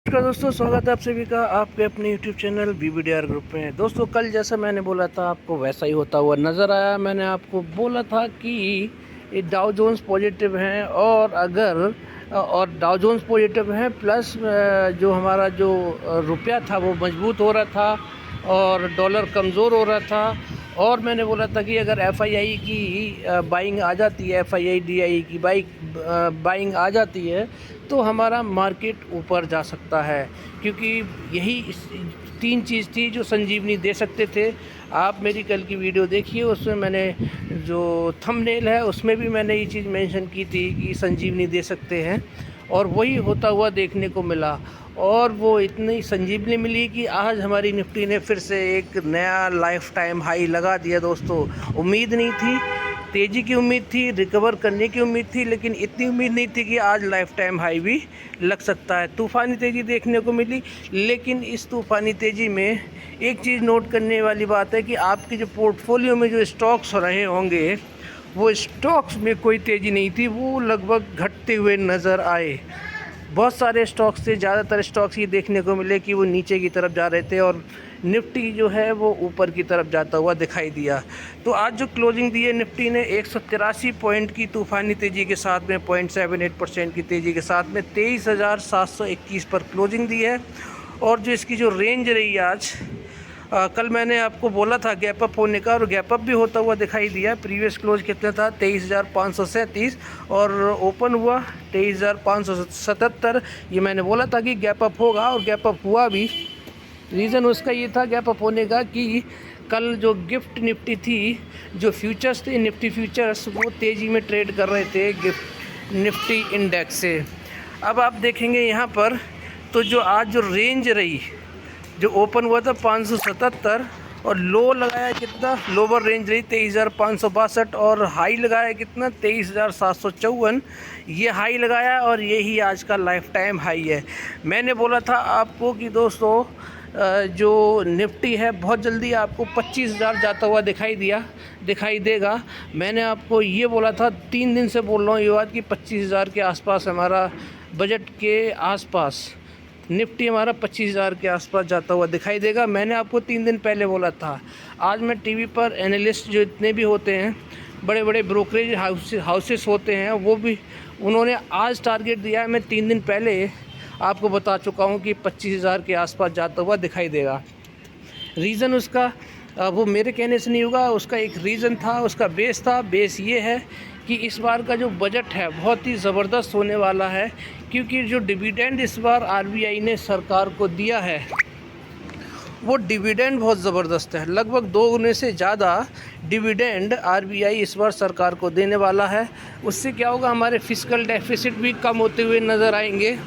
नमस्कार दोस्तों, स्वागत है आप सभी का आपके अपने यूट्यूब चैनल BBDR ग्रुप में। दोस्तों, कल जैसा मैंने बोला था आपको वैसा ही होता हुआ नज़र आया। मैंने आपको बोला था कि ये डाउ जोन्स पॉजिटिव हैं और डाउ जोन्स पॉजिटिव हैं प्लस जो हमारा जो रुपया था वो मजबूत हो रहा था और डॉलर कमज़ोर हो रहा था। और मैंने बोला था कि अगर FII की बाइंग आ जाती है, FII DI की बाइंग आ जाती है तो हमारा मार्केट ऊपर जा सकता है, क्योंकि यही तीन चीज़ थी जो संजीवनी दे सकते थे। आप मेरी कल की वीडियो देखिए, उसमें मैंने जो थंबनेल है उसमें भी मैंने ये चीज़ मेंशन की थी कि संजीवनी दे सकते हैं, और वही होता हुआ देखने को मिला। और वो इतनी संजीवनी मिली कि आज हमारी निफ्टी ने फिर से एक नया लाइफ टाइम हाई लगा दिया। दोस्तों, उम्मीद नहीं थी, तेज़ी की उम्मीद थी, रिकवर करने की उम्मीद थी, लेकिन इतनी उम्मीद नहीं थी कि आज लाइफ टाइम हाई भी लग सकता है। तूफ़ानी तेज़ी देखने को मिली, लेकिन इस तूफ़ानी तेज़ी में एक चीज़ नोट करने वाली बात है कि आपके जो पोर्टफोलियो में जो स्टॉक्स रहे होंगे वो स्टॉक्स में कोई तेज़ी नहीं थी, वो लगभग घटते हुए नज़र आए। बहुत सारे स्टॉक्स थे, ज़्यादातर स्टॉक्स ये देखने को मिले कि वो नीचे की तरफ जा रहे थे और निफ्टी जो है वो ऊपर की तरफ जाता हुआ दिखाई दिया। तो आज जो क्लोजिंग दी है निफ्टी ने 183 पॉइंट की तूफ़ानी तेज़ी के साथ में 0.78% की तेज़ी के साथ में 23,721 पर क्लोजिंग दी है। और जो इसकी जो रेंज रही आज, कल मैंने आपको बोला था गैप अप होने का, और गैप अप भी होता हुआ दिखाई दिया। प्रीवियस क्लोज कितना था 23,537 और ओपन हुआ 23,577। ये मैंने बोला था कि गैप अप होगा और गैप अप हुआ भी। रीज़न उसका ये था गैप अप होने का कि कल जो गिफ्ट निफ्टी थी, जो फ्यूचर्स थे निफ्टी फ्यूचर्स, वो तेज़ी में ट्रेड कर रहे थे गिफ्ट निफ्टी इंडेक्स से। अब आप देखेंगे यहाँ पर तो जो आज जो रेंज रही, जो ओपन हुआ था 577 और लो लगाया कितना, लोअर रेंज रही 23,562 और हाई लगाया कितना 23,754। ये हाई लगाया और यही आज का लाइफ टाइम हाई है। मैंने बोला था आपको कि दोस्तों जो निफ्टी है बहुत जल्दी आपको 25,000 जाता हुआ दिखाई देगा। मैंने आपको ये बोला था, 3 दिन से बोल रहा हूँ ये बात कि 25,000 के आसपास हमारा बजट के आसपास निफ्टी हमारा 25,000 के आसपास जाता हुआ दिखाई देगा। मैंने आपको 3 दिन पहले बोला था। आज मैं टीवी पर एनालिस्ट जो इतने भी होते हैं, बड़े बड़े ब्रोकरेज हाउसेस होते हैं, वो भी उन्होंने आज टारगेट दिया है। मैं 3 दिन पहले आपको बता चुका हूँ कि 25,000 के आसपास जाता हुआ दिखाई देगा। रीज़न उसका वो मेरे कहने से नहीं होगा, उसका एक रीज़न था, उसका बेस था। बेस ये है कि इस बार का जो बजट है बहुत ही ज़बरदस्त होने वाला है, क्योंकि जो डिविडेंड इस बार RBI ने सरकार को दिया है वो डिविडेंड बहुत ज़बरदस्त है। लगभग 2 गुने से ज़्यादा डिविडेंड RBI इस बार सरकार को देने वाला है। उससे क्या होगा, हमारे फिस्कल डेफिसिट भी कम होते हुए नज़र आएंगे।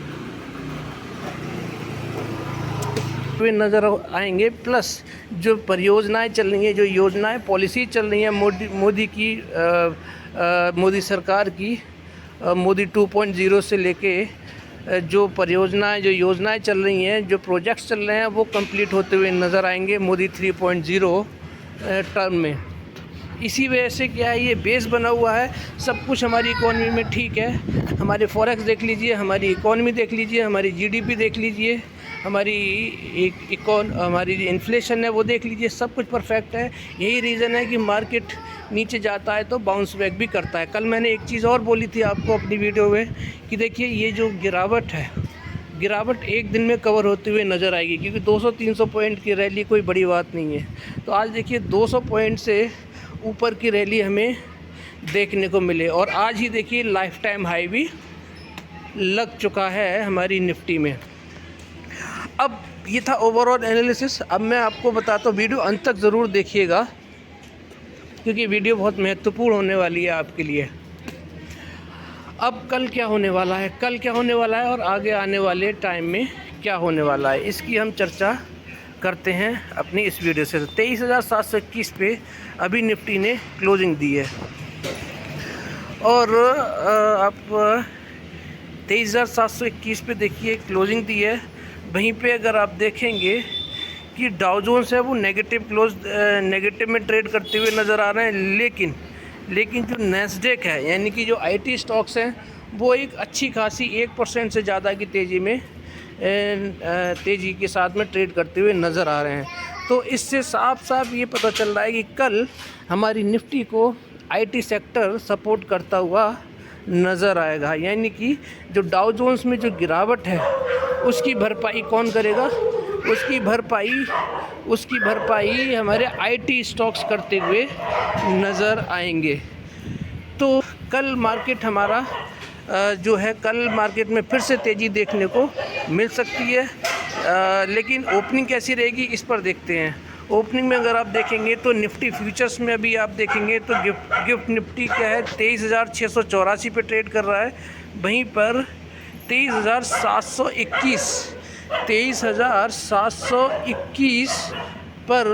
प्लस जो परियोजनाएं चल रही हैं, जो योजनाएं पॉलिसी चल रही हैं मोदी सरकार की, मोदी 2.0 से लेके जो परियोजनाएं, जो योजनाएं चल रही हैं, जो प्रोजेक्ट्स चल रहे हैं, वो कंप्लीट होते हुए नज़र आएंगे मोदी 3.0 टर्म में। इसी वजह से क्या है, ये बेस बना हुआ है। सब कुछ हमारी इकॉनमी में ठीक है। हमारे फॉरेक्स देख लीजिए, हमारी इकॉनमी देख लीजिए, हमारी GDP देख लीजिए, हमारी इन्फ्लेशन है वो देख लीजिए, सब कुछ परफेक्ट है। यही रीज़न है कि मार्केट नीचे जाता है तो बाउंस बैक भी करता है। कल मैंने एक चीज़ और बोली थी आपको अपनी वीडियो में कि देखिए ये जो गिरावट एक दिन में कवर होते हुए नज़र आएगी, क्योंकि 200-300 पॉइंट की रैली कोई बड़ी बात नहीं है। तो आज देखिए 200 पॉइंट से ऊपर की रैली हमें देखने को मिले, और आज ही देखिए लाइफ टाइम हाई भी लग चुका है हमारी निफ्टी में। अब ये था ओवरऑल एनालिसिस। अब मैं आपको बताता हूँ, वीडियो अंत तक ज़रूर देखिएगा क्योंकि वीडियो बहुत महत्वपूर्ण होने वाली है आपके लिए। अब कल क्या होने वाला है और आगे आने वाले टाइम में क्या होने वाला है, इसकी हम चर्चा करते हैं अपनी इस वीडियो से। 23,721 पे अभी निफ्टी ने क्लोजिंग दी है, और आप 23,721 पे देखिए क्लोजिंग दी है। वहीं पे अगर आप देखेंगे कि डाउ जोन्स है वो नेगेटिव में ट्रेड करते हुए नज़र आ रहे हैं, लेकिन जो नैस्डैक है, यानी कि जो IT स्टॉक्स हैं, वो एक अच्छी खासी 1% से ज़्यादा की तेज़ी में तेज़ी के साथ में ट्रेड करते हुए नज़र आ रहे हैं। तो इससे साफ साफ ये पता चल रहा है कि कल हमारी निफ्टी को आईटी सेक्टर सपोर्ट करता हुआ नज़र आएगा, यानी कि जो डाउ जोन्स में जो गिरावट है उसकी भरपाई कौन करेगा? उसकी भरपाई हमारे आईटी स्टॉक्स करते हुए नज़र आएंगे। तो कल मार्केट हमारा जो है, कल मार्केट में फिर से तेज़ी देखने को मिल सकती है, लेकिन ओपनिंग कैसी रहेगी इस पर देखते हैं। ओपनिंग में अगर आप देखेंगे तो निफ्टी फ्यूचर्स में अभी आप देखेंगे तो गिफ्ट निफ्टी क्या है 23,684 पे ट्रेड कर रहा है। वहीं पर 23,721 पर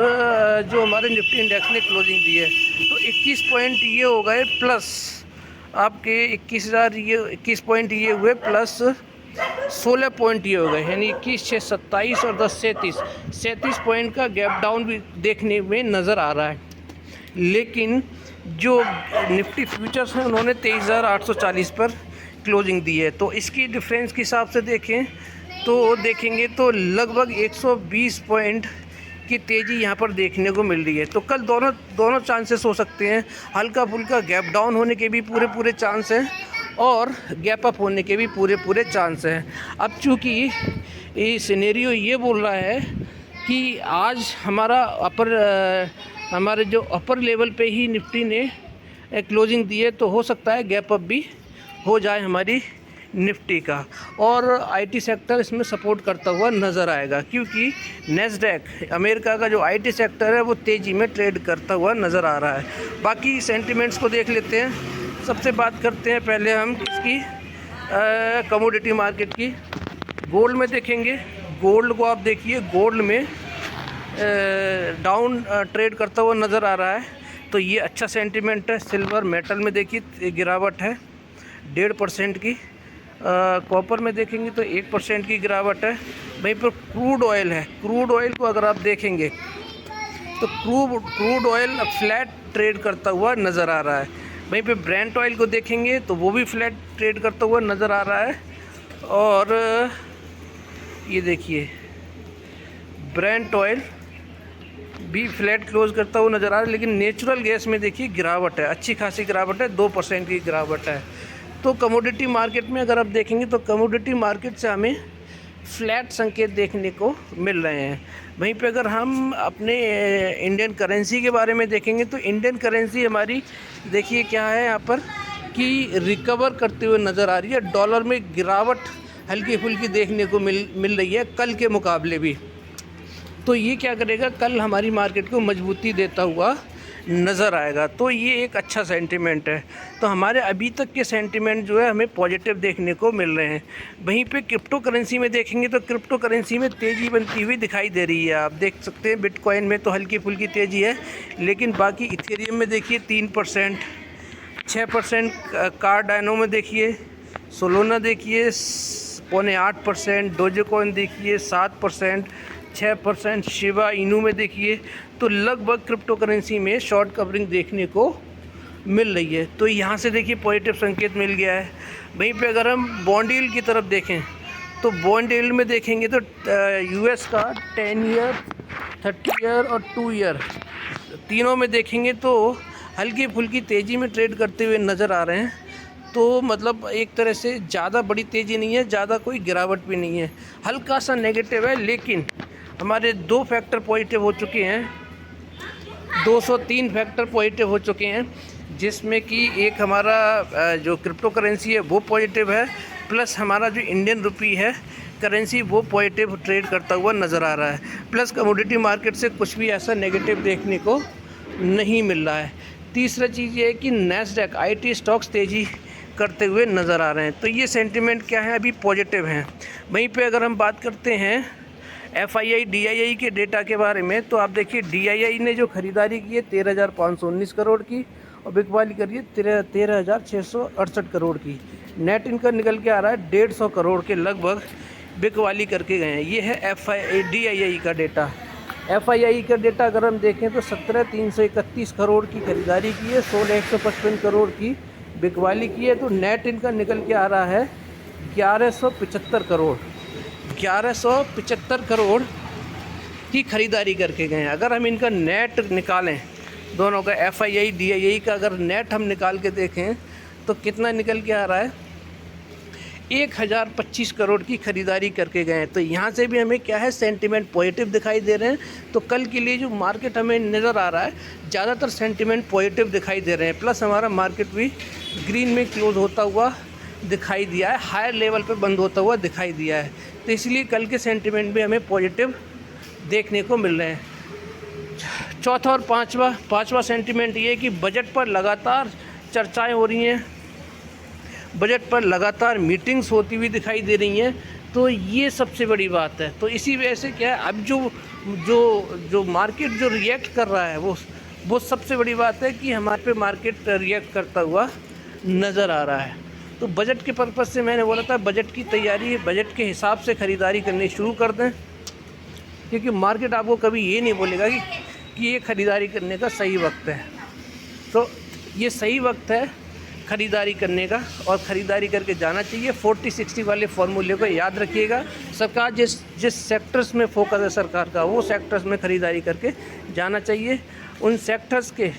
जो हमारे निफ्टी इंडेक्स ने क्लोजिंग दी है, तो 21 पॉइंट ये हो गए प्लस आपके 21 पॉइंट ये हुए प्लस 16 पॉइंट ये हो गए, यानी 21, 6, 27 और 10, 37 पॉइंट का गैप डाउन भी देखने में नज़र आ रहा है। लेकिन जो निफ्टी फ्यूचर्स हैं उन्होंने 23,840 पर क्लोजिंग दी है। तो इसकी डिफरेंस के हिसाब से देखेंगे तो लगभग 120 पॉइंट की तेज़ी यहाँ पर देखने को मिल रही है। तो कल दोनों चांसेस हो सकते हैं, हल्का फुल्का गैप डाउन होने के भी पूरे चांस हैं और गैप अप होने के भी पूरे चांस हैं। अब चूँकि ये सिनेरियो ये बोल रहा है कि आज हमारे जो अपर लेवल पे ही निफ्टी ने क्लोजिंग दी है, तो हो सकता है गैप अप भी हो जाए हमारी निफ्टी का, और आईटी सेक्टर इसमें सपोर्ट करता हुआ नज़र आएगा, क्योंकि नैस्डैक अमेरिका का जो आईटी सेक्टर है वो तेज़ी में ट्रेड करता हुआ नज़र आ रहा है। बाकी सेंटिमेंट्स को देख लेते हैं। सबसे बात करते हैं पहले हम इसकी कमोडिटी मार्केट की। गोल्ड में देखेंगे, गोल्ड को आप देखिए, गोल्ड में डाउन ट्रेड करता हुआ नज़र आ रहा है, तो ये अच्छा सेंटिमेंट है। सिल्वर मेटल में देखिए गिरावट है 1.5% की। कॉपर में देखेंगे तो 1% की गिरावट है। वहीं पर क्रूड ऑयल है, क्रूड ऑयल को अगर आप देखेंगे तो क्रूड ऑयल फ्लैट ट्रेड करता हुआ नज़र आ रहा है। वहीं पे ब्रेंट ऑयल को देखेंगे तो वो भी फ्लैट ट्रेड करता हुआ नज़र आ रहा है। और ये देखिए ब्रेंट ऑयल भी फ्लैट क्लोज करता हुआ नज़र आ रहा है, लेकिन नेचुरल गैस में देखिए गिरावट है, अच्छी खासी गिरावट है, 2% की गिरावट है। तो कमोडिटी मार्केट में अगर आप देखेंगे तो कमोडिटी मार्केट से हमें फ्लैट संकेत देखने को मिल रहे हैं। वहीं पे अगर हम अपने इंडियन करेंसी के बारे में देखेंगे तो इंडियन करेंसी हमारी देखिए क्या है यहाँ पर कि रिकवर करते हुए नज़र आ रही है। डॉलर में गिरावट हल्की फुल्की देखने को मिल रही है कल के मुकाबले भी। तो ये क्या करेगा, कल हमारी मार्केट को मजबूती देता हुआ नज़र आएगा। तो ये एक अच्छा सेंटिमेंट है। तो हमारे अभी तक के सेंटिमेंट जो है हमें पॉजिटिव देखने को मिल रहे हैं। वहीं पे क्रिप्टो करेंसी में देखेंगे तो क्रिप्टो करेंसी में तेज़ी बनती हुई दिखाई दे रही है। आप देख सकते हैं बिटकॉइन में तो हल्की फुल्की तेज़ी है, लेकिन बाकी इथेरियम में देखिए 3%, 6% कार्डानो में देखिए, सोलोना देखिए 7.8%, डोजेकॉइन देखिए 7%, 6%, शिबा इनू में देखिए। तो लगभग क्रिप्टो करेंसी में शॉर्ट कवरिंग देखने को मिल रही है। तो यहाँ से देखिए पॉजिटिव संकेत मिल गया है। वहीं पे अगर हम बॉन्ड यील्ड की तरफ देखें तो बॉन्ड यील्ड में देखेंगे तो यूएस का 10 ईयर, 30 ईयर और 2 ईयर तीनों में देखेंगे तो हल्की फुल्की तेज़ी में ट्रेड करते हुए नज़र आ रहे हैं। तो मतलब एक तरह से ज़्यादा बड़ी तेज़ी नहीं है, ज़्यादा कोई गिरावट भी नहीं है, हल्का सा नेगेटिव है। लेकिन हमारे 2 फैक्टर पॉजिटिव हो चुके हैं, 203 फैक्टर पॉजिटिव हो चुके हैं, जिसमें कि एक हमारा जो क्रिप्टो करेंसी है वो पॉजिटिव है, प्लस हमारा जो इंडियन रुपी है करेंसी वो पॉजिटिव ट्रेड करता हुआ नज़र आ रहा है। प्लस कमोडिटी मार्केट से कुछ भी ऐसा नेगेटिव देखने को नहीं मिल रहा है। तीसरा चीज़ ये है कि नैस्डैक आईटी स्टॉक्स तेज़ी करते हुए नज़र आ रहे हैं। तो ये सेंटिमेंट क्या है, अभी पॉजिटिव हैं। वहीं पे अगर हम बात करते हैं FII DII के डेटा के बारे में, तो आप देखिए DII ने जो ख़रीदारी की है 13,519 करोड़ की और बिकवाली करी है 13,668 करोड़ की। नेट इनकम निकल के आ रहा है 150 करोड़ के लगभग बिकवाली करके गए हैं। ये है DII का डेटा। FII का डेटा अगर हम देखें तो 17,331 करोड़ की खरीदारी की है, 16,155 करोड़ की बिकवाली की है। तो नेट इनकम निकल के आ रहा है 1175 करोड़। 1175 करोड़ की खरीदारी करके गए हैं। अगर हम इनका नेट निकालें, दोनों का FII DII का अगर नेट हम निकाल के देखें तो कितना निकल के आ रहा है, 1025 करोड़ की खरीदारी करके गए हैं। तो यहाँ से भी हमें क्या है, सेंटिमेंट पॉजिटिव दिखाई दे रहे हैं। तो कल के लिए जो मार्केट हमें नज़र आ रहा है, ज़्यादातर सेंटिमेंट पॉजिटिव दिखाई दे रहे हैं। प्लस हमारा मार्केट भी ग्रीन में क्लोज होता हुआ दिखाई दिया है, हायर लेवल पे बंद होता हुआ दिखाई दिया है। तो इसलिए कल के सेंटिमेंट भी हमें पॉजिटिव देखने को मिल रहे हैं। चौथा और पाँचवा सेंटिमेंट ये है कि बजट पर लगातार चर्चाएँ हो रही हैं, बजट पर लगातार मीटिंग्स होती हुई दिखाई दे रही हैं। तो ये सबसे बड़ी बात है। तो इसी वजह से क्या है, अब जो मार्केट जो रिएक्ट कर रहा है वो सबसे बड़ी बात है कि हमारे पे मार्केट रिएक्ट करता हुआ नज़र आ रहा है। तो बजट के पर्पज़ से मैंने बोला था, बजट की तैयारी, बजट के हिसाब से ख़रीदारी करनी शुरू कर दें, क्योंकि मार्केट आपको कभी ये नहीं बोलेगा कि ये ख़रीदारी करने का सही वक्त है। तो ये सही वक्त है ख़रीदारी करने का, और ख़रीदारी करके जाना चाहिए। 40-60 वाले फॉर्मूले को याद रखिएगा। सरकार जिस सेक्टर्स में फोकस है सरकार का, वो सेक्टर्स में ख़रीदारी करके जाना चाहिए। उन सेक्टर्स के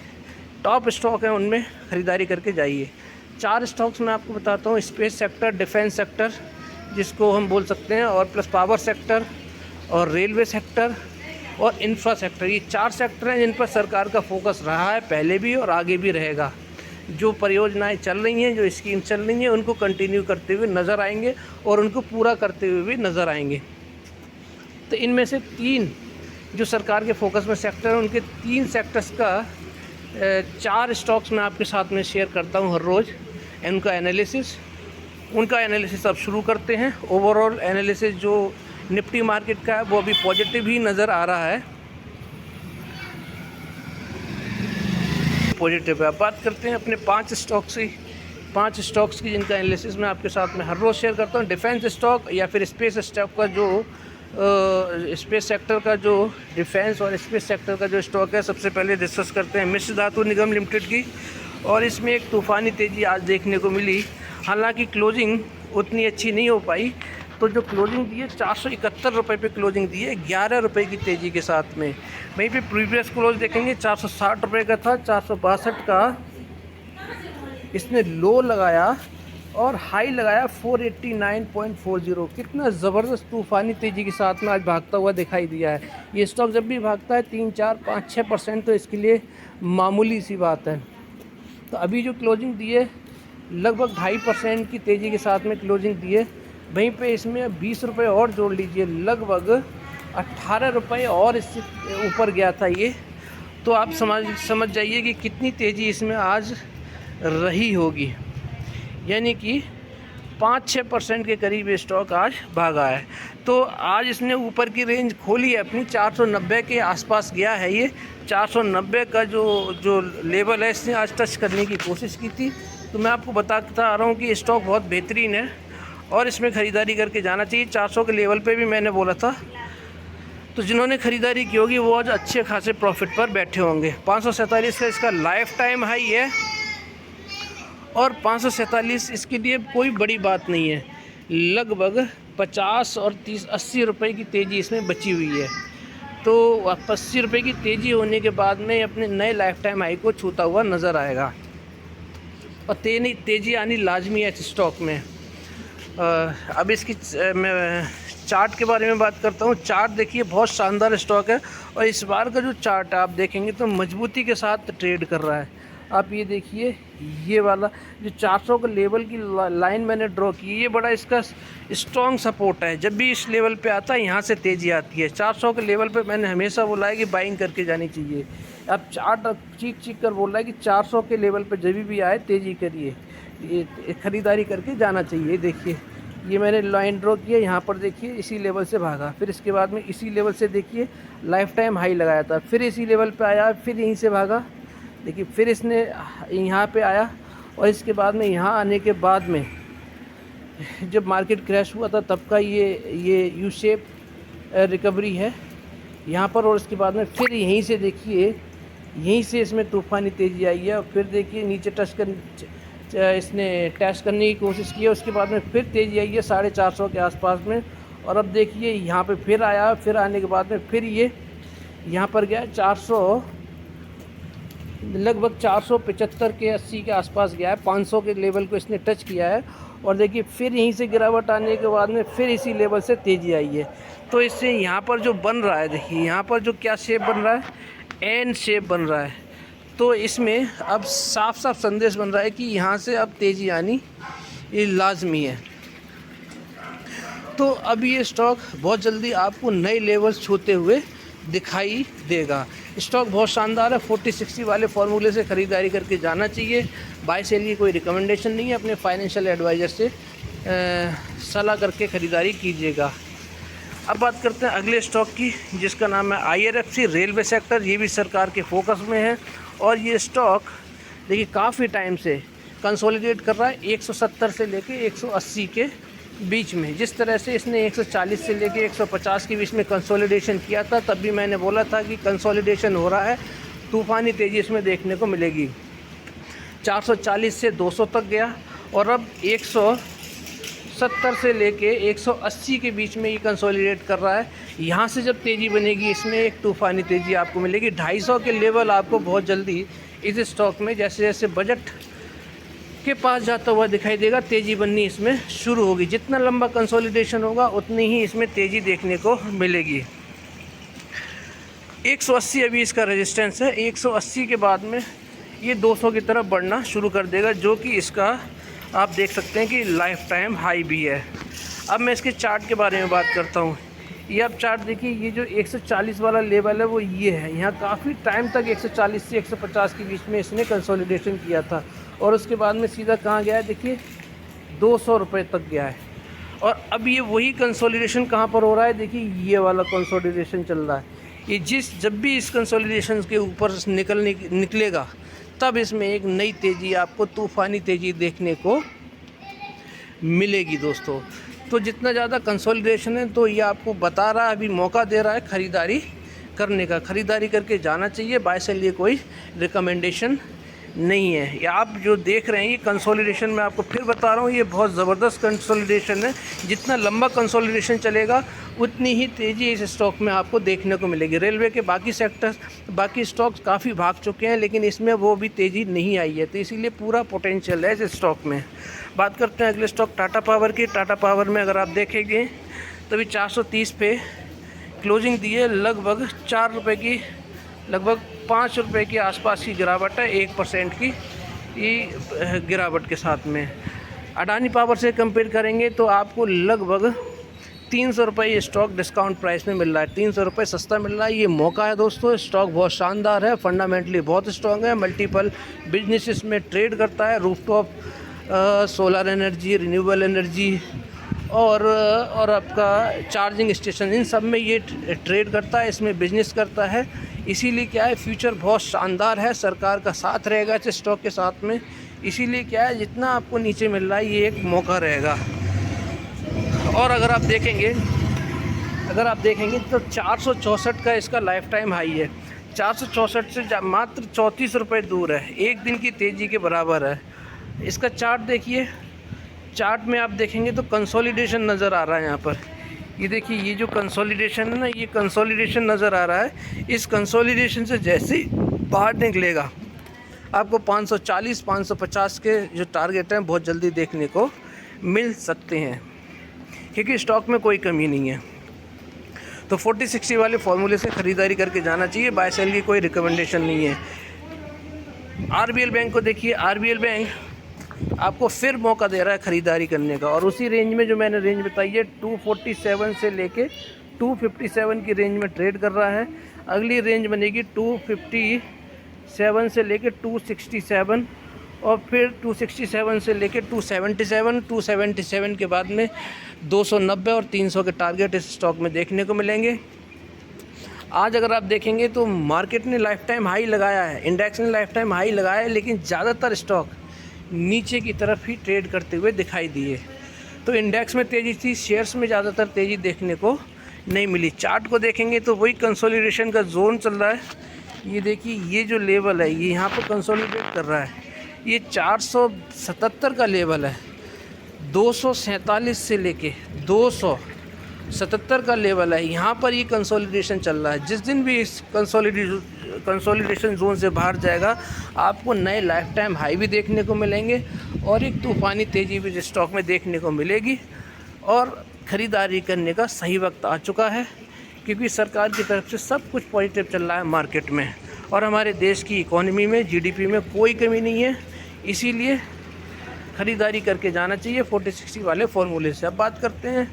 टॉप स्टॉक हैं, उनमें ख़रीदारी करके जाइए। 4 स्टॉक्स मैं आपको बताता हूँ, स्पेस सेक्टर, डिफेंस सेक्टर जिसको हम बोल सकते हैं, और प्लस पावर सेक्टर और रेलवे सेक्टर और इंफ्रा सेक्टर। ये 4 सेक्टर हैं जिन पर सरकार का फोकस रहा है पहले भी और आगे भी रहेगा। जो परियोजनाएं चल रही हैं, जो स्कीम चल रही हैं, उनको कंटिन्यू करते हुए नज़र आएंगे और उनको पूरा करते हुए भी नज़र आएंगे। तो इनमें से 3 जो सरकार के फोकस में सेक्टर हैं, उनके 3 सेक्टर्स का 4 स्टॉक्स मैं आपके साथ में शेयर करता हूं हर रोज़। उनका एनालिसिस अब शुरू करते हैं। ओवरऑल एनालिसिस जो निफ्टी मार्केट का है वो अभी पॉजिटिव ही नज़र आ रहा है, पॉजिटिव है। अब बात करते हैं अपने 5 स्टॉक्स की जिनका एनालिसिस मैं आपके साथ में हर रोज़ शेयर करता हूँ। डिफेंस स्टॉक या फिर स्पेस स्टॉक का जो स्पेस सेक्टर का जो डिफेंस और स्पेस सेक्टर का जो स्टॉक है, सबसे पहले डिस्कस करते हैं मिश्र धातु निगम लिमिटेड की। और इसमें एक तूफ़ानी तेज़ी आज देखने को मिली, हालांकि क्लोजिंग उतनी अच्छी नहीं हो पाई। तो जो क्लोजिंग दी है 471 रुपये पे क्लोजिंग दी है, 11 रुपये की तेज़ी के साथ में। वहीं पे प्रीवियस क्लोज देखेंगे 460 रुपये का था, 462 का इसने लो लगाया और हाई लगाया 489.40। कितना ज़बरदस्त तूफ़ानी तेज़ी के साथ में आज भागता हुआ दिखाई दिया है। ये स्टॉक जब भी भागता है 3, 4, 5, 6% तो इसके लिए मामूली सी बात है। तो अभी जो क्लोजिंग दी है लगभग 2.5% की तेज़ी के साथ में क्लोजिंग दी है। वहीं पे इसमें 20 रुपये और जोड़ लीजिए, लगभग 18 रुपये और इससे ऊपर गया था ये। तो आप समझ जाइए कि कितनी तेज़ी इसमें आज रही होगी, यानी कि 5-6% के करीब ये स्टॉक आज भागा है। तो आज इसने ऊपर की रेंज खोली है अपनी, 490 के आसपास गया है ये। 490 का जो लेवल है इसने आज टच करने की कोशिश की थी। तो मैं आपको बताता आ रहा हूँ कि स्टॉक बहुत बेहतरीन है और इसमें ख़रीदारी करके जाना चाहिए। 400 के लेवल पे भी मैंने बोला था, तो जिन्होंने ख़रीदारी की होगी वो आज अच्छे खासे प्रॉफिट पर बैठे होंगे। 547 का इसका लाइफ टाइम हाई है और 547 इसके लिए कोई बड़ी बात नहीं है। लगभग 50 और 30-80 रुपये की तेज़ी इसमें बची हुई है। तो 80 रुपये की तेज़ी होने के बाद में अपने नए लाइफ टाइम हाई को छूता हुआ नज़र आएगा और तेज़ी आनी लाजमी है इस स्टॉक में। अब इसकी मैं चार्ट के बारे में बात करता हूँ। चार्ट देखिए बहुत शानदार स्टॉक है और इस बार का जो चार्ट है आप देखेंगे तो मजबूती के साथ ट्रेड कर रहा है। आप ये देखिए, ये वाला जो 400 के लेवल की लाइन मैंने ड्रॉ की है, ये बड़ा इसका स्ट्रॉन्ग सपोर्ट है। जब भी इस लेवल पे आता है यहाँ से तेज़ी आती है। 400 के लेवल पे मैंने हमेशा बोला है कि बाइंग करके जानी चाहिए। अब चार्ट चीख कर बोल रहा है कि 400 के लेवल पे जब भी आए तेज़ी करिए, ये ख़रीदारी करके जाना चाहिए। देखिए ये मैंने लाइन ड्रॉ की है, यहाँ पर देखिए इसी लेवल से भागा, फिर इसके बाद में इसी लेवल से देखिए लाइफ टाइम हाई लगाया था, फिर इसी लेवल पे आया, फिर यहीं से भागा। देखिए फिर इसने यहाँ पे आया और इसके बाद में यहाँ आने के बाद में जब मार्केट क्रैश हुआ था तब का ये यू शेप रिकवरी है यहाँ पर। और इसके बाद में फिर यहीं से देखिए, यहीं से इसमें तूफ़ानी तेज़ी आई है और फिर देखिए नीचे इसने टेस्ट करने की कोशिश की है। उसके बाद में फिर तेज़ी आई है 450 के आसपास में और अब देखिए यहाँ पे फिर आया, फिर आने के बाद में फिर ये यहाँ पर गया 400, लगभग 475 के 80 के आसपास गया है, 500 के लेवल को इसने टच किया है। और देखिए फिर यहीं से गिरावट आने के बाद में फिर इसी लेवल से तेज़ी आई है। तो इससे यहाँ पर जो बन रहा है, देखिए यहाँ पर जो क्या शेप बन रहा है, एन शेप बन रहा है। तो इसमें अब साफ साफ संदेश बन रहा है कि यहाँ से अब तेज़ी आनी ये लाजमी है। तो अब ये स्टॉक बहुत जल्दी आपको नए लेवल्स छूते हुए दिखाई देगा। स्टॉक बहुत शानदार है, 40-60 वाले फार्मूले से ख़रीदारी करके जाना चाहिए। बाय सेल की कोई रिकमेंडेशन नहीं है, अपने फाइनेंशियल एडवाइज़र से सलाह करके ख़रीदारी कीजिएगा। अब बात करते हैं अगले स्टॉक की, जिसका नाम है IRFC रेलवे सेक्टर। ये भी सरकार के फोकस में है और ये स्टॉक देखिए काफ़ी टाइम से कंसोलिडेट कर रहा है 170 से लेके 180 के बीच में। जिस तरह से इसने 140 से लेके 150 के बीच में कंसोलिडेशन किया था, तब भी मैंने बोला था कि कंसोलिडेशन हो रहा है, तूफ़ानी तेज़ी इसमें देखने को मिलेगी। 440 से 200 तक गया और अब 170 से लेके 180 के बीच में ये कंसोलिडेट कर रहा है। यहाँ से जब तेज़ी बनेगी, इसमें एक तूफ़ानी तेज़ी आपको मिलेगी। 250 के लेवल आपको बहुत जल्दी इस स्टॉक में जैसे जैसे बजट के पास जाता हुआ दिखाई देगा, तेज़ी बननी इसमें शुरू होगी। जितना लंबा कंसोलिडेशन होगा उतनी ही इसमें तेज़ी देखने को मिलेगी। 180 अभी इसका रेजिस्टेंस है, 180 के बाद में ये 200 की तरफ बढ़ना शुरू कर देगा, जो कि इसका आप देख सकते हैं कि लाइफ टाइम हाई भी है। अब मैं इसके चार्ट के बारे में बात करता हूँ। ये आप चार्ट देखिए, ये जो 140 वाला लेवल है वो ये है। यहाँ काफ़ी टाइम तक 140 से 150 के बीच में इसने कंसोलिडेशन किया था और उसके बाद में सीधा कहाँ गया है, देखिए 200 रुपये तक गया है। और अब ये वही कंसोलिडेशन कहाँ पर हो रहा है, देखिए ये वाला कंसोलिडेशन चल रहा है। ये जब भी इस कंसोलिडेशन के ऊपर निकलेगा, तब इसमें एक नई तेज़ी, आपको तूफ़ानी तेज़ी देखने को मिलेगी दोस्तों। तो जितना ज़्यादा कंसोलिडेशन है, तो ये आपको बता रहा है, अभी मौका दे रहा है ख़रीदारी करने का। ख़रीदारी करके जाना चाहिए, बाय सेल लिए कोई रिकमेंडेशन नहीं है। ये आप जो देख रहे हैं ये कंसोलिडेशन, मैं आपको फिर बता रहा हूँ, ये बहुत ज़बरदस्त कंसोलिडेशन है। जितना लंबा कंसोलिडेशन चलेगा उतनी ही तेज़ी इस स्टॉक में आपको देखने को मिलेगी। रेलवे के बाकी सेक्टर्स, बाकी स्टॉक्स काफ़ी भाग चुके हैं, लेकिन इसमें वो भी तेज़ी नहीं आई है, तो इसीलिए पूरा पोटेंशियल है इस स्टॉक में। बात करते हैं अगले स्टॉक टाटा पावर की। टाटा पावर में अगर आप देखेंगे तो अभी 430 पे क्लोजिंग दी है, लगभग 4 रुपये की, लगभग 5 रुपये के आसपास की गिरावट है, 1% की ये गिरावट के साथ में। अडानी पावर से कंपेयर करेंगे तो आपको लगभग 300 रुपये ये स्टॉक डिस्काउंट प्राइस में मिल रहा है, 300 रुपये सस्ता मिल रहा है। ये मौका है दोस्तों। स्टॉक बहुत शानदार है, फंडामेंटली बहुत स्ट्रॉन्ग है, मल्टीपल बिजनेसेस में ट्रेड करता है, rooftop solar energy, renewable energy और आपका चार्जिंग स्टेशन, इन सब में ये ट्रेड करता है, इसमें बिजनेस करता है। इसीलिए क्या है, फ्यूचर बहुत शानदार है, सरकार का साथ रहेगा इस स्टॉक के साथ में। इसीलिए क्या है, जितना आपको नीचे मिल रहा है ये एक मौका रहेगा। और अगर आप देखेंगे तो 464 का इसका लाइफ टाइम हाई है। 464 से मात्र 34 रुपये दूर है, एक दिन की तेज़ी के बराबर है। इसका चार्ट देखिए, चार्ट में आप देखेंगे तो कंसोलिडेशन नज़र आ रहा है यहाँ पर। ये देखिए, ये जो कंसोलिडेशन है ना, ये कंसोलिडेशन नज़र आ रहा है। इस कंसोलिडेशन से जैसे ही बाहर निकलेगा, आपको 540, 550 के जो टारगेट हैं बहुत जल्दी देखने को मिल सकते हैं, क्योंकि स्टॉक में कोई कमी नहीं है। तो 40-60 वाले फार्मूले से ख़रीदारी करके जाना चाहिए, बाय सेल की कोई रिकमेंडेशन नहीं है। आरबीएल बैंक को देखिए, आरबीएल बैंक आपको फिर मौका दे रहा है ख़रीदारी करने का, और उसी रेंज में जो मैंने रेंज बताई है 247 से लेके 257 की रेंज में ट्रेड कर रहा है। अगली रेंज बनेगी 257 से लेके 267 और फिर 267 से लेके 277 के बाद में 290 और 300 के टारगेट इस स्टॉक में देखने को मिलेंगे। आज अगर आप देखेंगे तो मार्केट ने लाइफ टाइम हाई लगाया है, इंडेक्स ने लाइफ टाइम हाई लगाया है, लेकिन ज़्यादातर स्टॉक नीचे की तरफ ही ट्रेड करते हुए दिखाई दिए। तो इंडेक्स में तेज़ी थी, शेयर्स में ज़्यादातर तेज़ी देखने को नहीं मिली। चार्ट को देखेंगे तो वही कंसोलिडेशन का जोन चल रहा है। ये देखिए, ये जो लेवल है ये यहाँ पर कंसोलिडेट कर रहा है, ये 477 का लेवल है। 247 से लेके 200 77 का लेवल है, यहाँ पर ये कंसोलिडेशन चल रहा है। जिस दिन भी इस कंसोलिडेशन जोन से बाहर जाएगा आपको नए लाइफ टाइम हाई भी देखने को मिलेंगे और एक तूफ़ानी तेज़ी भी स्टॉक में देखने को मिलेगी। और ख़रीदारी करने का सही वक्त आ चुका है, क्योंकि सरकार की तरफ से सब कुछ पॉजिटिव चल रहा है मार्केट में और हमारे देश की इकोनॉमी में, जीडीपी में कोई कमी नहीं है। इसीलिए ख़रीदारी करके जाना चाहिए 40-60 वाले फॉर्मूले से। अब बात करते हैं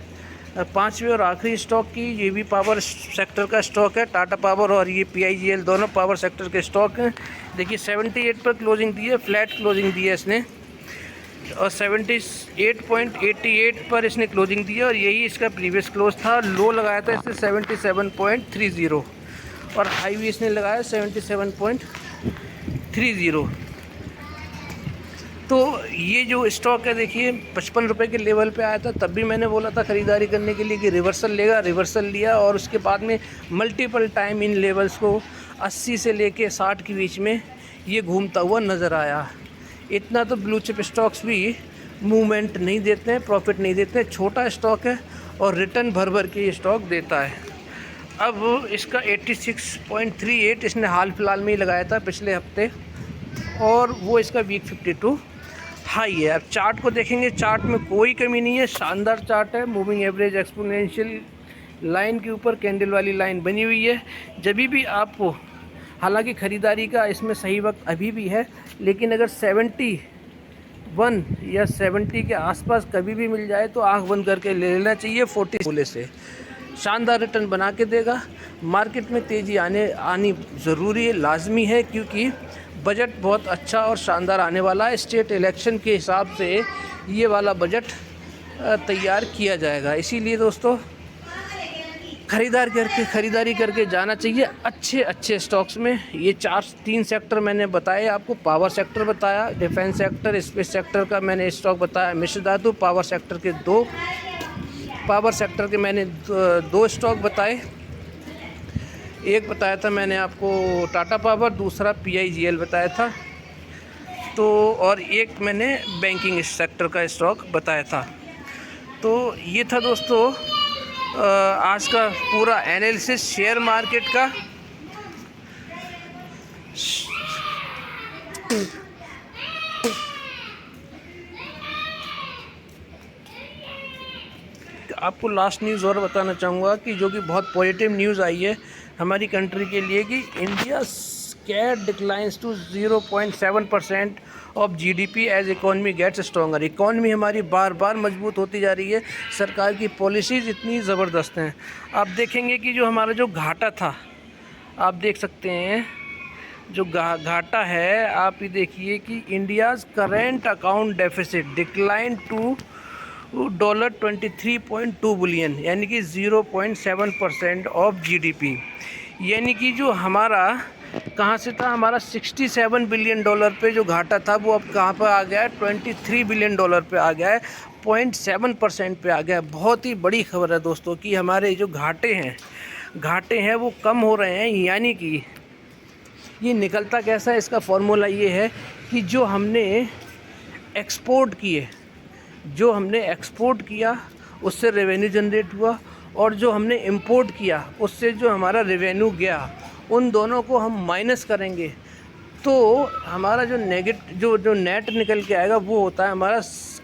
पांचवें और आखिरी स्टॉक की। ये भी पावर सेक्टर का स्टॉक है, टाटा पावर और ये PIGL दोनों पावर सेक्टर के स्टॉक हैं। देखिए 78 पर क्लोजिंग दी है, फ्लैट क्लोजिंग दी है इसने, और 78.88 पर इसने क्लोजिंग दी है और यही इसका प्रीवियस क्लोज था। लो लगाया था इसने 77.30 और हाई भी इसने लगाया 77.30। तो ये जो स्टॉक है देखिए 55 रुपये के लेवल पे आया था, तब भी मैंने बोला था ख़रीदारी करने के लिए कि रिवर्सल लेगा, रिवर्सल लिया और उसके बाद में मल्टीपल टाइम इन लेवल्स को 80 से लेके 60 के बीच में ये घूमता हुआ नज़र आया। इतना तो ब्लू चिप स्टॉक्स भी मूवमेंट नहीं देते हैं, प्रॉफिट नहीं देते हैं। छोटा स्टॉक है और रिटर्न भर भर के ये स्टॉक देता है। अब इसका 86.38 इसने हाल फिलहाल में ही लगाया था पिछले हफ्ते, और वो इसका वीक 52 हाई है। अब चार्ट को देखेंगे, चार्ट में कोई कमी नहीं है, शानदार चार्ट है। मूविंग एवरेज एक्सपोनेंशियल लाइन के ऊपर कैंडल वाली लाइन बनी हुई है। जब भी आपको, हालांकि ख़रीदारी का इसमें सही वक्त अभी भी है, लेकिन अगर 71 या 70 के आसपास कभी भी मिल जाए तो आंख बंद करके ले लेना चाहिए। 40 बोले से शानदार रिटर्न बना के देगा। मार्केट में तेज़ी आनी ज़रूरी है, लाजमी है, क्योंकि बजट बहुत अच्छा और शानदार आने वाला है। स्टेट इलेक्शन के हिसाब से ये वाला बजट तैयार किया जाएगा। इसीलिए दोस्तों ख़रीदारी करके जाना चाहिए अच्छे स्टॉक्स में। ये 3 सेक्टर मैंने बताए आपको, पावर सेक्टर बताया, डिफेंस सेक्टर, स्पेस सेक्टर का मैंने स्टॉक बताया, मिश्र धातु। पावर सेक्टर के मैंने 2 स्टॉक बताए। एक बताया था मैंने आपको टाटा पावर, दूसरा PIGL बताया था, तो और एक मैंने बैंकिंग सेक्टर का स्टॉक बताया था। तो ये था दोस्तों आज का पूरा एनालिसिस शेयर मार्केट का। आपको लास्ट न्यूज़ और बताना चाहूँगा कि जो कि बहुत पॉजिटिव न्यूज़ आई है हमारी कंट्री के लिए, कि India CAD declines to 0.7% of GDP as economy gets stronger. Economy हमारी बार बार मजबूत होती जा रही है, सरकार की पॉलिसीज़ इतनी ज़बरदस्त हैं। आप देखेंगे कि जो हमारा जो घाटा था, आप देख सकते हैं जो घाटा है, आप ये देखिए कि India's current account deficit decline to $23.2 billion, यानी कि 0.7% ऑफ GDP। यानी कि जो हमारा कहाँ से था, हमारा $67 बिलियन पे जो घाटा था वो अब कहाँ पर आ गया है, $23 बिलियन पे आ गया है, 0.7% पे आ गया है। बहुत ही बड़ी खबर है दोस्तों कि हमारे जो घाटे हैं वो कम हो रहे हैं। यानी कि ये निकलता कैसा है, इसका फॉर्मूला ये है कि जो हमने एक्सपोर्ट किया उससे रेवेन्यू जनरेट हुआ, और जो हमने इंपोर्ट किया उससे जो हमारा रेवेन्यू गया, उन दोनों को हम माइनस करेंगे तो हमारा जो नेट निकल के आएगा वो होता है हमारा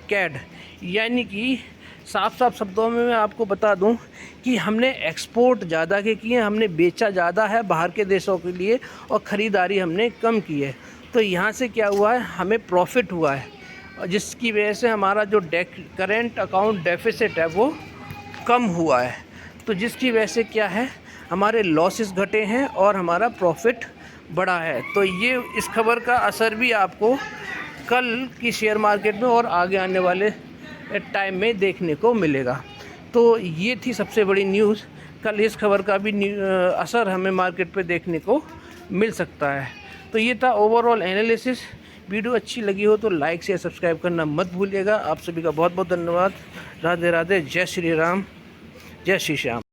कैड। यानी कि साफ शब्दों में मैं आपको बता दूं कि हमने एक्सपोर्ट ज़्यादा के किए, हमने बेचा ज़्यादा है बाहर के देशों के लिए, और ख़रीदारी हमने कम की है। तो यहाँ से क्या हुआ है, हमें प्रॉफिट हुआ है, जिसकी वजह से हमारा जो करेंट अकाउंट डेफिसिट है वो कम हुआ है। तो जिसकी वजह से क्या है, हमारे लॉसेस घटे हैं और हमारा प्रॉफिट बढ़ा है। तो ये इस खबर का असर भी आपको कल की शेयर मार्केट में और आगे आने वाले टाइम में देखने को मिलेगा। तो ये थी सबसे बड़ी न्यूज़। कल इस खबर का भी असर हमें मार्केट पे देखने को मिल सकता है। तो ये था ओवरऑल एनालिसिस। वीडियो अच्छी लगी हो तो लाइक शेयर सब्सक्राइब करना मत भूलिएगा। आप सभी का बहुत बहुत धन्यवाद। राधे राधे, जय श्री राम, जय श्री श्याम।